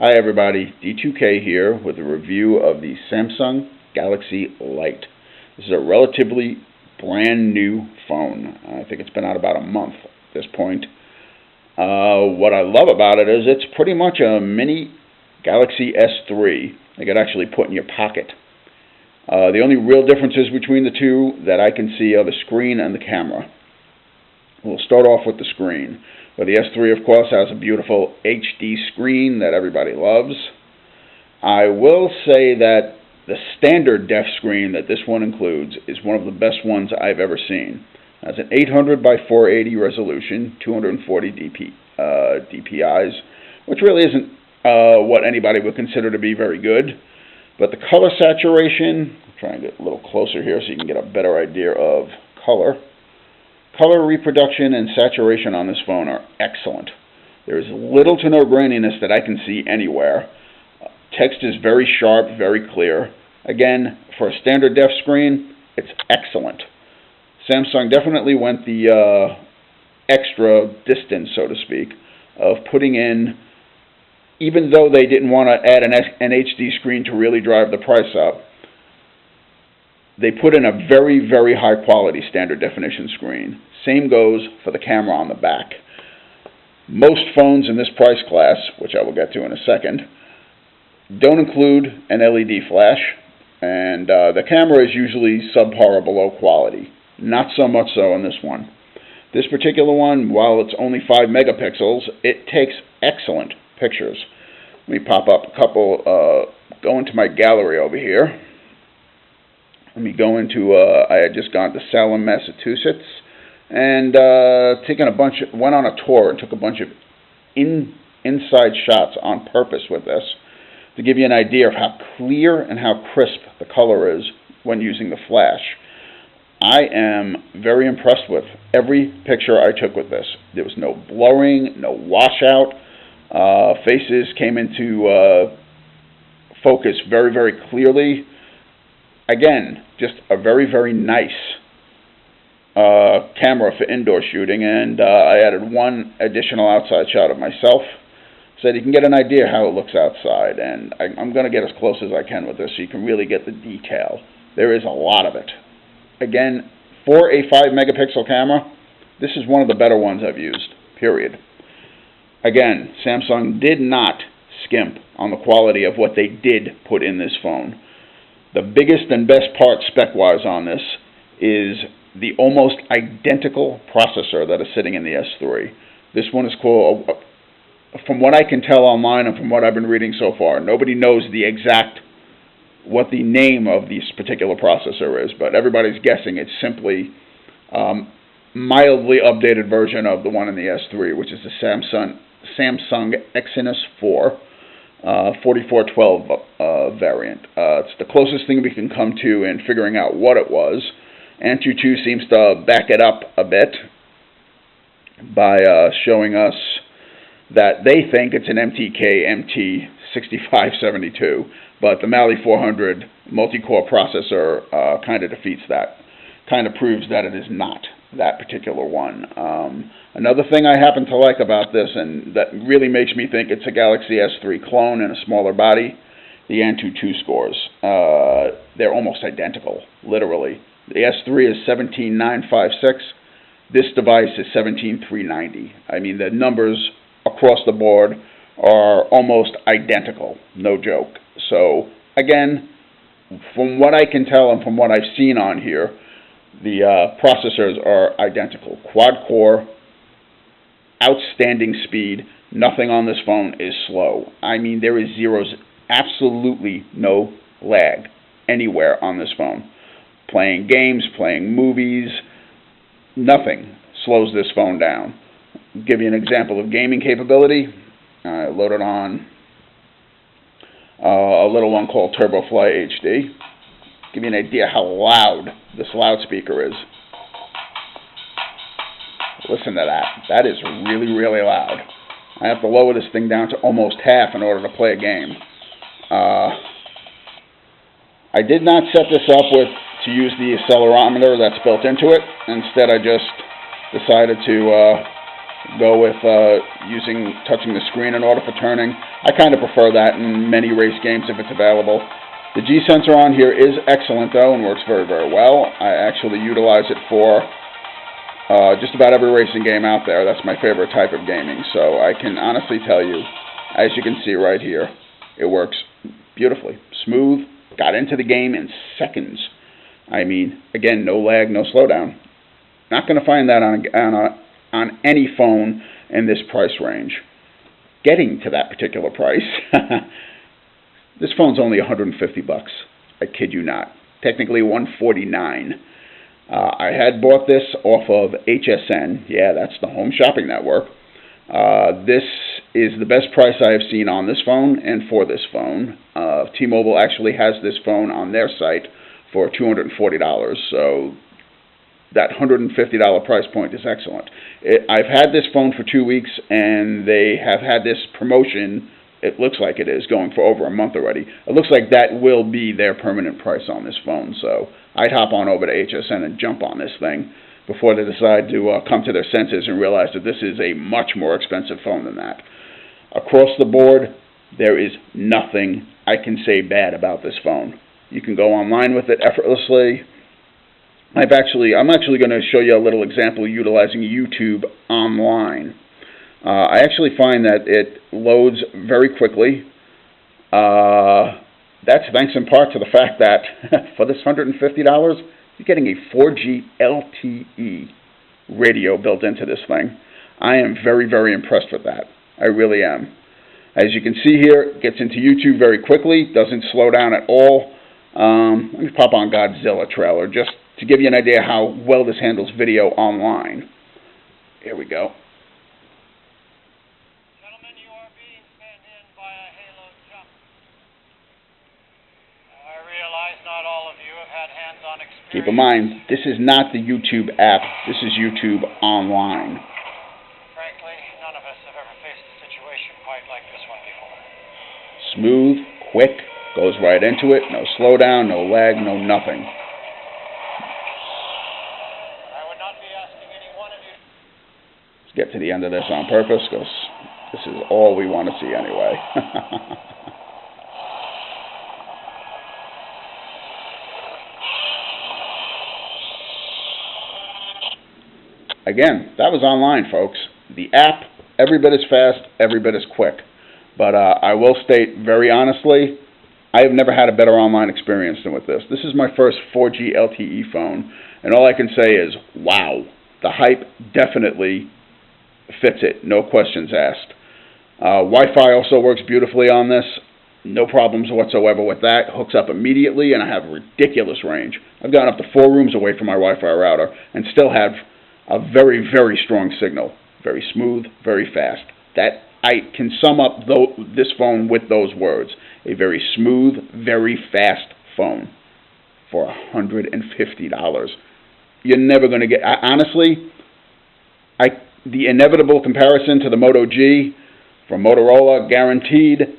Hi everybody, D2K here with a review of the Samsung Galaxy Lite. This is a relatively brand new phone. I think it's been out about a month at this point. What I love about it is it's pretty much a mini Galaxy S3 that you could actually put in your pocket. The only real differences between the two that I can see are the screen and the camera. We'll start off with the screen. Well, the S3, of course, has a beautiful HD screen that everybody loves. I will say that the standard def screen that this one includes is one of the best ones I've ever seen. It has an 800 by 480 resolution, 240 DPIs, which really isn't what anybody would consider to be very good. But the color saturation, I'll try and get a little closer here so you can get a better idea of color. Color reproduction and saturation on this phone are excellent. There is little to no graininess that I can see anywhere. Text is very sharp, very clear. Again, for a standard def screen, it's excellent. Samsung definitely went the extra distance, so to speak, of putting in, even though they didn't want to add an HD screen to really drive the price up, they put in a very, very high quality standard definition screen. Same goes for the camera on the back. Most phones in this price class, which I will get to in a second, don't include an LED flash, and the camera is usually subpar or below quality. Not so much so in this one. This particular one, while it's only 5 megapixels, it takes excellent pictures. Let me pop up a couple, go into my gallery over here. Let me go into, I had just gone to Salem, Massachusetts, and went on a tour and took a bunch of inside shots on purpose with this to give you an idea of how clear and how crisp the color is when using the flash. I am very impressed with every picture I took with this. There was no blurring, no washout. Faces came into focus very, very clearly. Again, just a very, very nice camera for indoor shooting, and I added one additional outside shot of myself so that you can get an idea how it looks outside, and I'm going to get as close as I can with this so you can really get the detail. There is a lot of it. Again, for a 5 megapixel camera, this is one of the better ones I've used, period. Again, Samsung did not skimp on the quality of what they did put in this phone. The biggest and best part spec-wise on this is the almost identical processor that is sitting in the S3. This one is called, from what I can tell online and from what I've been reading so far, nobody knows what the name of this particular processor is, but everybody's guessing it's simply mildly updated version of the one in the S3, which is the Samsung Exynos 4. 4412 variant. It's the closest thing we can come to in figuring out what it was. Antutu seems to back it up a bit by showing us that they think it's an MTK MT6572, but the Mali 400 multi-core processor kind of defeats that, kind of proves that it is not that particular one. Another thing I happen to like about this, and that really makes me think it's a Galaxy S3 clone in a smaller body, the Antutu scores. They're almost identical, literally. The S3 is 17956. This device is 17390. I mean, the numbers across the board are almost identical, no joke. So, again, from what I can tell and from what I've seen on here, the processors are identical. Quad-core, outstanding speed. Nothing on this phone is slow. I mean, there is absolutely no lag anywhere on this phone. Playing games, playing movies, nothing slows this phone down. I'll give you an example of gaming capability. I loaded on a little one called TurboFly HD. Give you an idea how loud this loudspeaker is. Listen to that. That is really, really loud. I have to lower this thing down to almost half in order to play a game. I did not set this up to use the accelerometer that's built into it. Instead, I just decided to go with touching the screen in order for turning. I kind of prefer that in many race games if it's available. The G sensor on here is excellent though and works very, very well. I actually utilize it for just about every racing game out there. That's my favorite type of gaming. So I can honestly tell you, as you can see right here, it works beautifully. Smooth, got into the game in seconds. I mean, again, no lag, no slowdown. Not going to find that on any phone in this price range. Getting to that particular price, this phone's only $150. I kid you not. Technically $149. I had bought this off of HSN. Yeah, that's the Home Shopping Network. This is the best price I have seen on this phone and for this phone. T-Mobile actually has this phone on their site for $240. So that $150 price point is excellent. I've had this phone for 2 weeks, and they have had this promotion. It looks like it is going for over a month already. It looks like that will be their permanent price on this phone. So I'd hop on over to HSN and jump on this thing before they decide to come to their senses and realize that this is a much more expensive phone than that. Across the board, there is nothing I can say bad about this phone. You can go online with it effortlessly. I'm actually going to show you a little example utilizing YouTube online. I actually find that it loads very quickly. That's thanks in part to the fact that for this $150, you're getting a 4G LTE radio built into this thing. I am very, very impressed with that. I really am. As you can see here, it gets into YouTube very quickly, doesn't slow down at all. Let me pop on Godzilla trailer just to give you an idea how well this handles video online. Here we go. Gentlemen, you are being penned in by a halo jump. I realize not all of you have had hands-on experience. Keep in mind, this is not the YouTube app. This is YouTube online. Frankly, none of us have ever faced a situation quite like this one before. Smooth, quick, goes right into it. No slowdown, no lag, no nothing. I would not be asking any one of you. Let's get to the end of this on purpose because this is all we want to see anyway. Again, that was online, folks. The app, every bit as fast, every bit as quick. But I will state very honestly, I have never had a better online experience than with this. This is my first 4G LTE phone, and all I can say is, wow. The hype definitely fits it, no questions asked. Wi-Fi also works beautifully on this. No problems whatsoever with that. Hooks up immediately, and I have ridiculous range. I've gone up to 4 rooms away from my Wi-Fi router and still have a very, very strong signal. Very smooth, very fast. That I can sum up this phone with those words. A very smooth, very fast phone for $150. You're never going to get... honestly, the inevitable comparison to the Moto G from Motorola, guaranteed,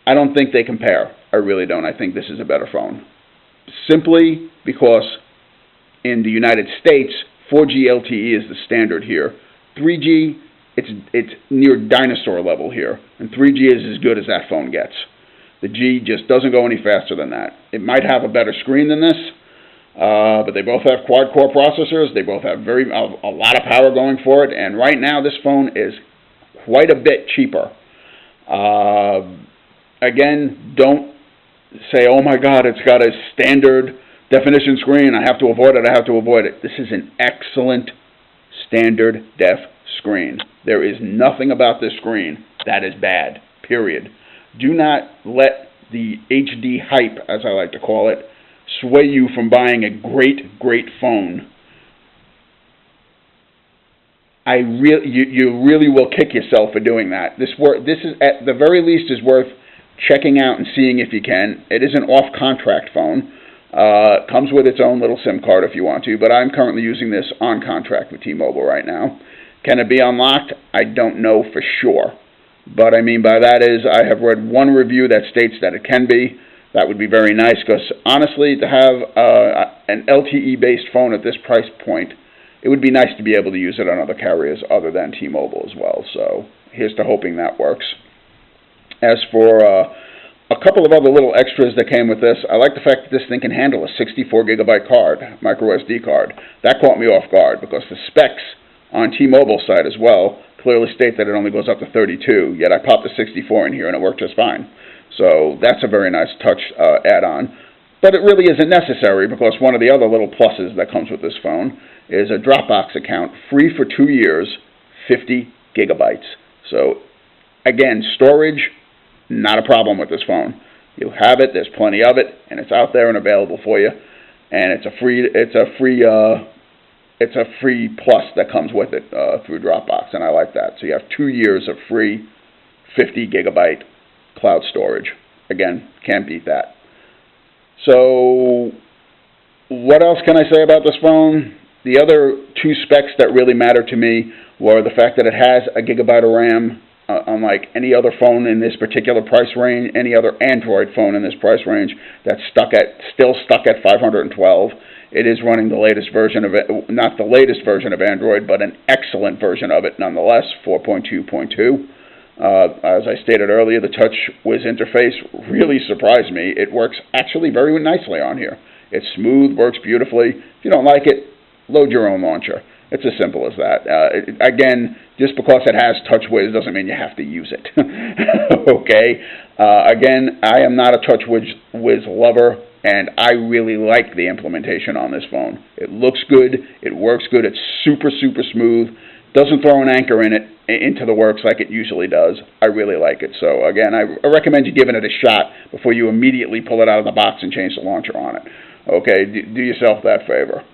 I don't think they compare. I really don't. I think this is a better phone. Simply because in the United States, 4G LTE is the standard here. 3G, it's near dinosaur level here. And 3G is as good as that phone gets. The G just doesn't go any faster than that. It might have a better screen than this, but they both have quad-core processors. They both have a lot of power going for it. And right now, this phone is quite a bit cheaper. Again, don't say, oh my God, it's got a standard definition screen. I have to avoid it. I have to avoid it. This is an excellent standard def screen. There is nothing about this screen that is bad, period. Do not let the HD hype, as I like to call it, sway you from buying a great, great phone. You really will kick yourself for doing that. This is, at the very least, is worth checking out and seeing if you can. It is an off-contract phone. Comes with its own little SIM card if you want to, but I'm currently using this on contract with T-Mobile right now. Can it be unlocked? I don't know for sure. But I mean by that is I have read one review that states that it can be. That would be very nice because honestly, to have an LTE-based phone at this price point it would be nice to be able to use it on other carriers other than T-Mobile as well. So here's to hoping that works. As for a couple of other little extras that came with this, I like the fact that this thing can handle a 64 gigabyte card, micro SD card. That caught me off guard because the specs on T-Mobile side as well clearly state that it only goes up to 32, yet I popped the 64 in here and it worked just fine. So that's a very nice touch add-on. But it really isn't necessary because one of the other little pluses that comes with this phone is a Dropbox account, free for 2 years, 50 gigabytes. So again, storage, not a problem with this phone. You have it, there's plenty of it, and it's out there and available for you. And it's a free plus that comes with it through Dropbox, and I like that. So you have 2 years of free 50 gigabyte cloud storage. Again, can't beat that. So what else can I say about this phone? The other two specs that really matter to me were the fact that it has a gigabyte of RAM, unlike any other phone in this particular price range, any other Android phone in this price range that's still stuck at 512. It is running the latest version of it, not the latest version of Android, but an excellent version of it nonetheless, 4.2.2. As I stated earlier, the TouchWiz interface really surprised me. It works actually very nicely on here. It's smooth, works beautifully. If you don't like it, load your own launcher. It's as simple as that. Again, just because it has TouchWiz doesn't mean you have to use it. Okay? Again, I am not a TouchWiz lover, and I really like the implementation on this phone. It looks good. It works good. It's super, super smooth. Doesn't throw an anchor into the works like it usually does. I really like it. So, again, I recommend you giving it a shot before you immediately pull it out of the box and change the launcher on it. Okay? Do yourself that favor.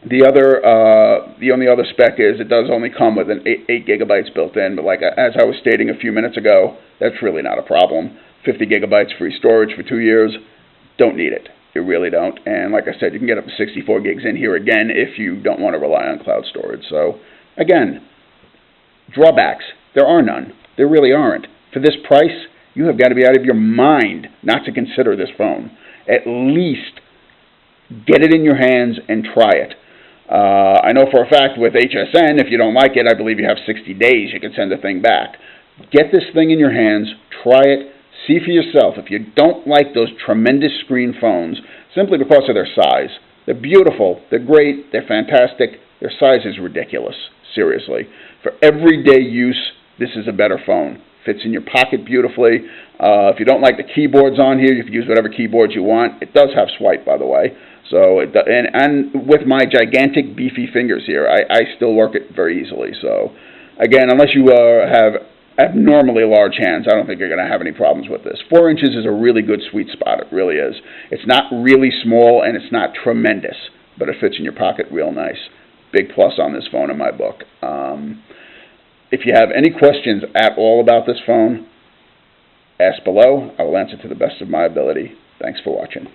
The only other spec is it does only come with an 8 gigabytes built in, but like as I was stating a few minutes ago, that's really not a problem. 50 gigabytes free storage for 2 years, don't need it. You really don't. And like I said, you can get up to 64 gigs in here again if you don't want to rely on cloud storage. So again, drawbacks, there are none. There really aren't. For this price, you have got to be out of your mind not to consider this phone. At least get it in your hands and try it. I know for a fact with HSN, if you don't like it, I believe you have 60 days. You can send the thing back. Get this thing in your hands, try it, see for yourself. If you don't like those tremendous screen phones, simply because of their size, they're beautiful, they're great, they're fantastic, their size is ridiculous, seriously. For everyday use, this is a better phone. Fits in your pocket beautifully. If you don't like the keyboards on here, you can use whatever keyboards you want. It does have swipe, by the way. So, and with my gigantic beefy fingers here, I still work it very easily. So, again, unless you have abnormally large hands, I don't think you're going to have any problems with this. 4 inches is a really good sweet spot. It really is. It's not really small and it's not tremendous, but it fits in your pocket real nice. Big plus on this phone in my book. If you have any questions at all about this phone, ask below. I will answer to the best of my ability. Thanks for watching.